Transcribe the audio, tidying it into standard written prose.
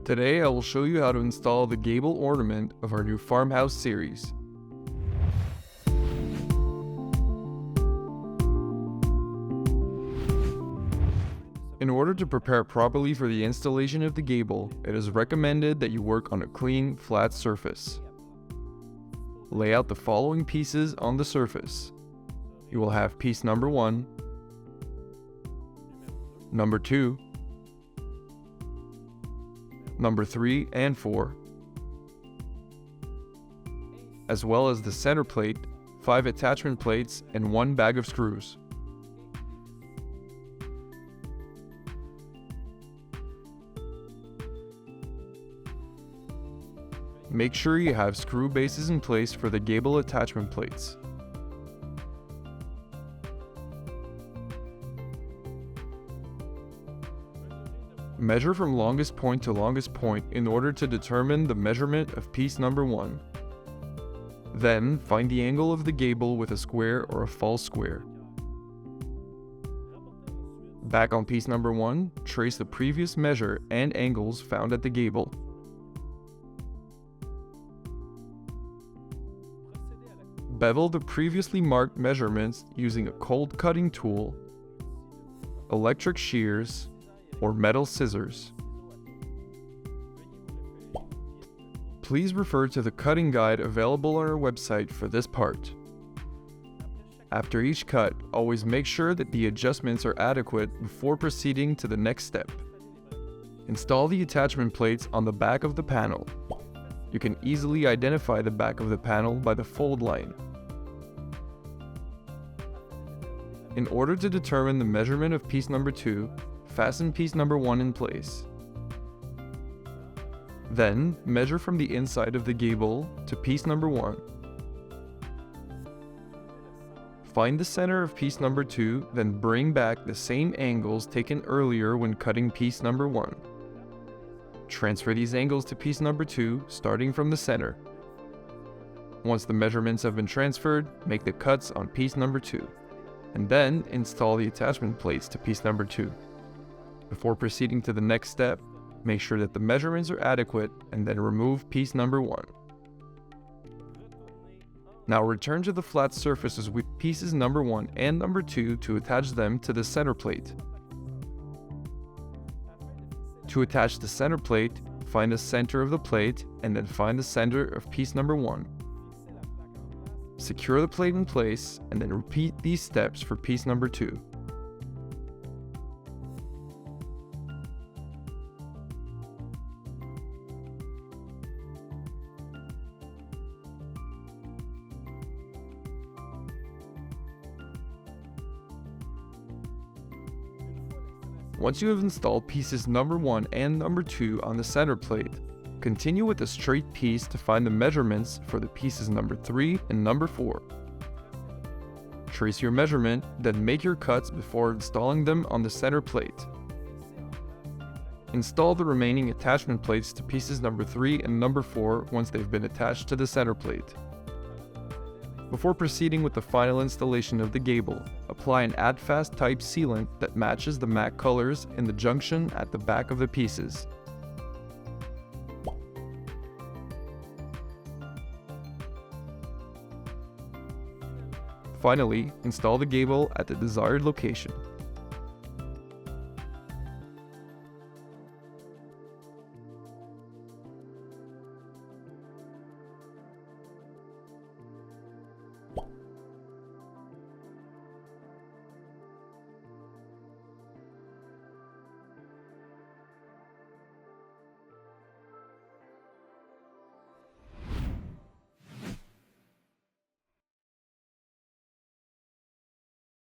Today I will show you how to install the Gable Ornament of our new Farmhouse series. In order to prepare properly for the installation of the gable, it is recommended that you work on a clean, flat surface. Lay out the following pieces on the surface. You will have piece number 1, number 2, number 3 and 4, as well as the center plate, 5 attachment plates, and 1 bag of screws. Make sure you have screw bases in place for the gable attachment plates. Measure from longest point to longest point in order to determine the measurement of piece number 1. Then, find the angle of the gable with a square or a false square. Back on piece number 1, trace the previous measure and angles found at the gable. Bevel the previously marked measurements using a cold cutting tool, electric shears, or metal scissors. Please refer to the cutting guide available on our website for this part. After each cut, always make sure that the adjustments are adequate before proceeding to the next step. Install the attachment plates on the back of the panel. You can easily identify the back of the panel by the fold line. In order to determine the measurement of piece number 2, fasten piece number 1 in place. Then, measure from the inside of the gable to piece number 1. Find the center of piece number 2, then bring back the same angles taken earlier when cutting piece number 1. Transfer these angles to piece number 2, starting from the center. Once the measurements have been transferred, make the cuts on piece number 2, and then install the attachment plates to piece number 2. Before proceeding to the next step, make sure that the measurements are adequate and then remove piece number 1. Now return to the flat surfaces with pieces number 1 and number 2 to attach them to the center plate. To attach the center plate, find the center of the plate and then find the center of piece number 1. Secure the plate in place and then repeat these steps for piece number 2. Once you have installed pieces number 1 and number 2 on the center plate, continue with a straight piece to find the measurements for the pieces number 3 and number 4. Trace your measurement, then make your cuts before installing them on the center plate. Install the remaining attachment plates to pieces number 3 and number 4 once they've been attached to the center plate. Before proceeding with the final installation of the gable, apply an add-fast type sealant that matches the matte colors in the junction at the back of the pieces. Finally, install the gable at the desired location.